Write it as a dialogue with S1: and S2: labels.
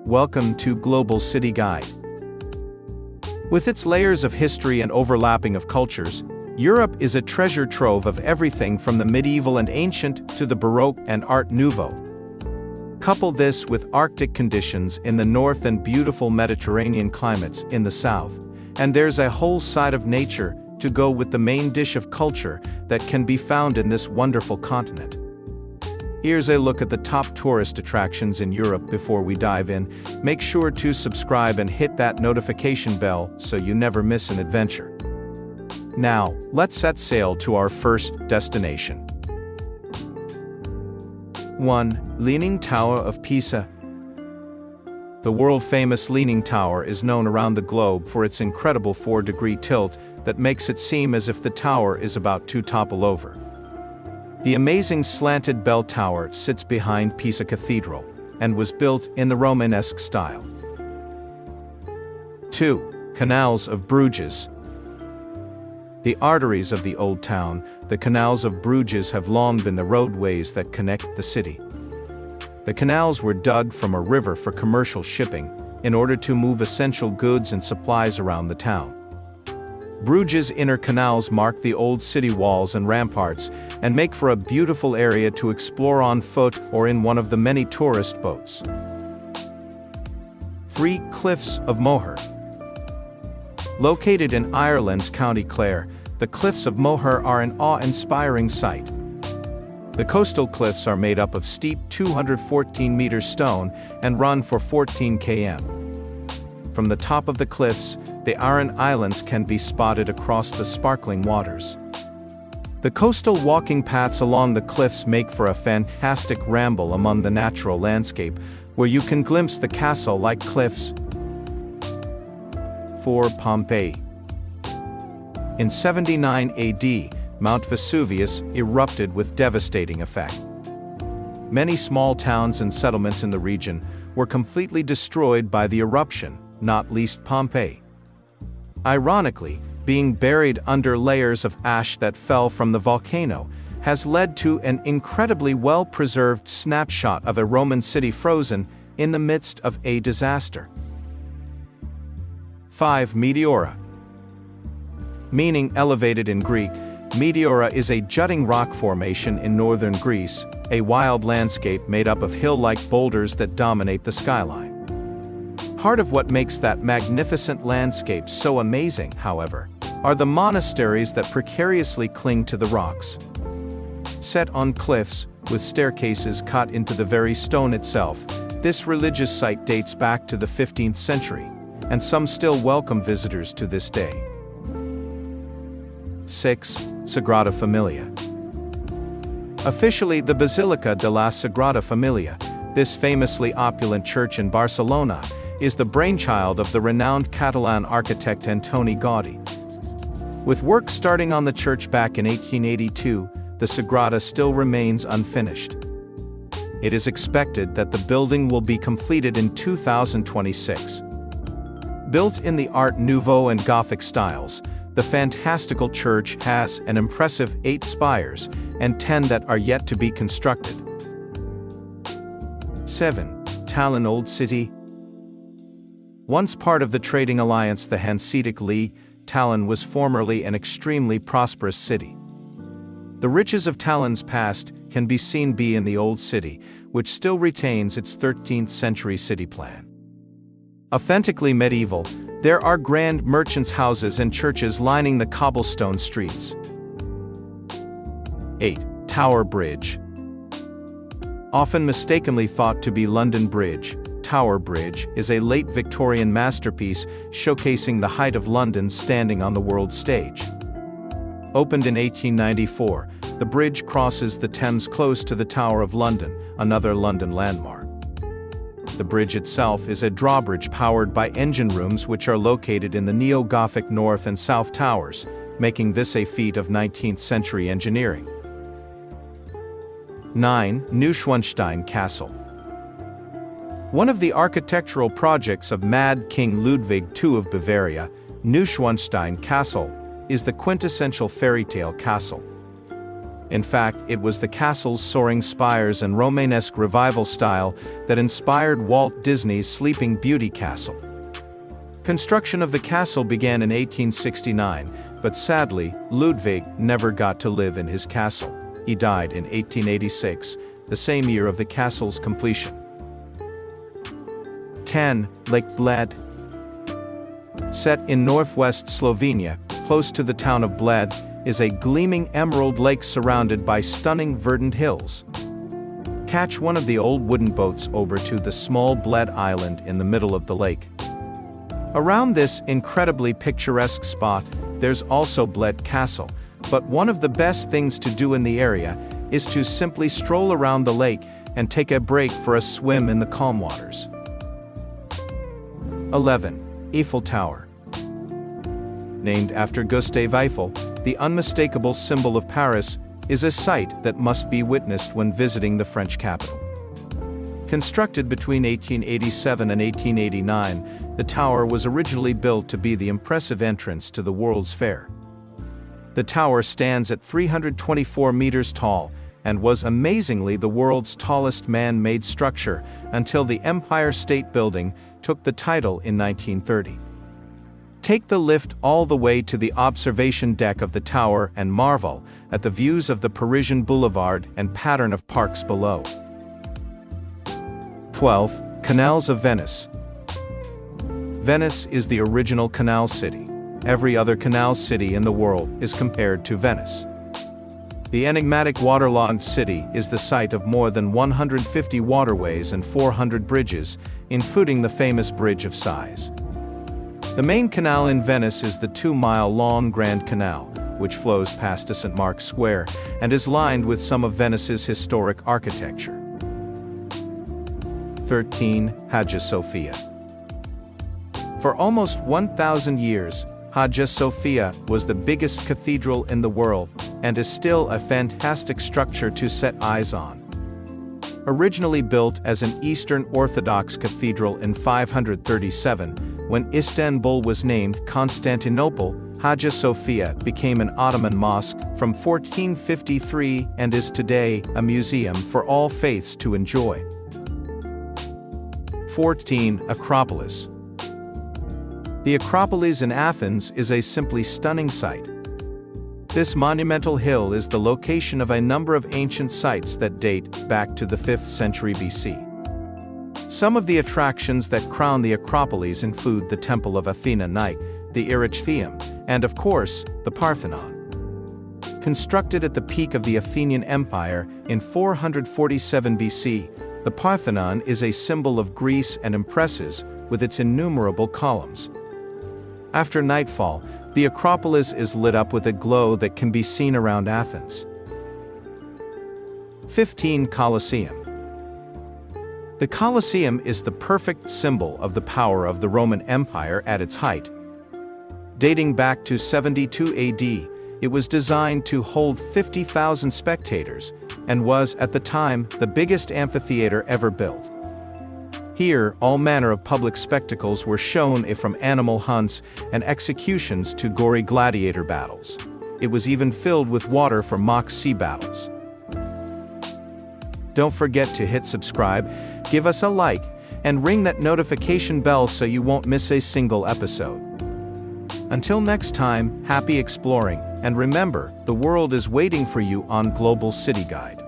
S1: Welcome to Global City Guide. With its layers of history and overlapping of cultures, Europe is a treasure trove of everything from the medieval and ancient to the Baroque and Art Nouveau. Couple this with Arctic conditions in the north and beautiful Mediterranean climates in the south, and there's a whole side of nature to go with the main dish of culture that can be found in this wonderful continent. Here's a look at the top tourist attractions in Europe. Before we dive in, make sure to subscribe and hit that notification bell so you never miss an adventure. Now, let's set sail to our first destination. 1. Leaning Tower of Pisa. The world-famous Leaning Tower is known around the globe for its incredible 4-degree tilt that makes it seem as if the tower is about to topple over. The amazing slanted bell tower sits behind Pisa Cathedral and was built in the Romanesque style. 2. Canals of Bruges. The arteries of the old town, the Canals of Bruges, have long been the roadways that connect the city. The canals were dug from a river for commercial shipping in order to move essential goods and supplies around the town. Bruges' inner canals mark the old city walls and ramparts and make for a beautiful area to explore on foot or in one of the many tourist boats. 3. Cliffs of Moher. Located in Ireland's County Clare, the Cliffs of Moher are an awe-inspiring sight. The coastal cliffs are made up of steep 214-meter stone and run for 14 km. From the top of the cliffs, the Aran Islands can be spotted across the sparkling waters. The coastal walking paths along the cliffs make for a fantastic ramble among the natural landscape, where you can glimpse the castle-like cliffs. 4. Pompeii. In 79 AD, Mount Vesuvius erupted with devastating effect. Many small towns and settlements in the region were completely destroyed by the eruption, not least Pompeii. Ironically, being buried under layers of ash that fell from the volcano has led to an incredibly well-preserved snapshot of a Roman city frozen in the midst of a disaster. 5. Meteora. Meaning elevated in Greek, Meteora is a jutting rock formation in northern Greece, a wild landscape made up of hill-like boulders that dominate the skyline. Part of what makes that magnificent landscape so amazing, however, are the monasteries that precariously cling to the rocks. Set on cliffs, with staircases cut into the very stone itself, this religious site dates back to the 15th century, and some still welcome visitors to this day. 6. Sagrada Familia. Officially the Basilica de la Sagrada Familia, this famously opulent church in Barcelona is the brainchild of the renowned Catalan architect Antoni Gaudí. With work starting on the church back in 1882, the Sagrada still remains unfinished. It is expected that the building will be completed in 2026. Built in the Art Nouveau and Gothic styles, the fantastical church has an impressive 8 spires and 10 that are yet to be constructed. 7. Tallinn Old City. Once part of the trading alliance the Hanseatic League, Tallinn was formerly an extremely prosperous city. The riches of Tallinn's past can be seen in the Old City, which still retains its 13th century city plan. Authentically medieval, there are grand merchants' houses and churches lining the cobblestone streets. 8. Tower Bridge. Often mistakenly thought to be London Bridge, Tower Bridge is a late Victorian masterpiece showcasing the height of London standing on the world stage. Opened in 1894, the bridge crosses the Thames close to the Tower of London, another London landmark. The bridge itself is a drawbridge powered by engine rooms which are located in the neo-Gothic North and South Towers, making this a feat of 19th century engineering. 9. Neuschwanstein Castle. One of the architectural projects of Mad King Ludwig II of Bavaria, Neuschwanstein Castle is the quintessential fairy tale castle. In fact, it was the castle's soaring spires and Romanesque revival style that inspired Walt Disney's Sleeping Beauty castle. Construction of the castle began in 1869, but sadly, Ludwig never got to live in his castle. He died in 1886, the same year of the castle's completion. 10. Lake Bled. Set in northwest Slovenia, close to the town of Bled, is a gleaming emerald lake surrounded by stunning verdant hills. Catch one of the old wooden boats over to the small Bled Island in the middle of the lake. Around this incredibly picturesque spot, there's also Bled Castle, but one of the best things to do in the area is to simply stroll around the lake and take a break for a swim in the calm waters. 11. Eiffel Tower. Named after Gustave Eiffel, the unmistakable symbol of Paris, is a sight that must be witnessed when visiting the French capital. Constructed between 1887 and 1889, the tower was originally built to be the impressive entrance to the World's Fair. The tower stands at 324 meters tall and was amazingly the world's tallest man-made structure until the Empire State Building took the title in 1930. Take the lift all the way to the observation deck of the tower and marvel at the views of the Parisian boulevard and pattern of parks below. 12. Canals of Venice. Venice is the original canal city. Every other canal city in the world is compared to Venice. The enigmatic waterlogged city is the site of more than 150 waterways and 400 bridges, including the famous Bridge of Sighs. The main canal in Venice is the 2-mile-long Grand Canal, which flows past to St. Mark's Square and is lined with some of Venice's historic architecture. 13. Hagia Sophia. For almost 1,000 years, Hagia Sophia was the biggest cathedral in the world and is still a fantastic structure to set eyes on. Originally built as an Eastern Orthodox cathedral in 537, when Istanbul was named Constantinople, Hagia Sophia became an Ottoman mosque from 1453 and is today a museum for all faiths to enjoy. 14. Acropolis. The Acropolis in Athens is a simply stunning sight. This monumental hill is the location of a number of ancient sites that date back to the 5th century BC. Some of the attractions that crown the Acropolis include the Temple of Athena Nike, the Erechtheum, and of course, the Parthenon. Constructed at the peak of the Athenian Empire in 447 BC, the Parthenon is a symbol of Greece and impresses with its innumerable columns. After nightfall, the Acropolis is lit up with a glow that can be seen around Athens. 15. Colosseum. The Colosseum is the perfect symbol of the power of the Roman Empire at its height. Dating back to 72 AD, it was designed to hold 50,000 spectators and was, at the time, the biggest amphitheater ever built. Here, all manner of public spectacles were shown, from animal hunts and executions to gory gladiator battles. It was even filled with water for mock sea battles. Don't forget to hit subscribe, give us a like, and ring that notification bell so you won't miss a single episode. Until next time, happy exploring, and remember, the world is waiting for you on Global City Guide.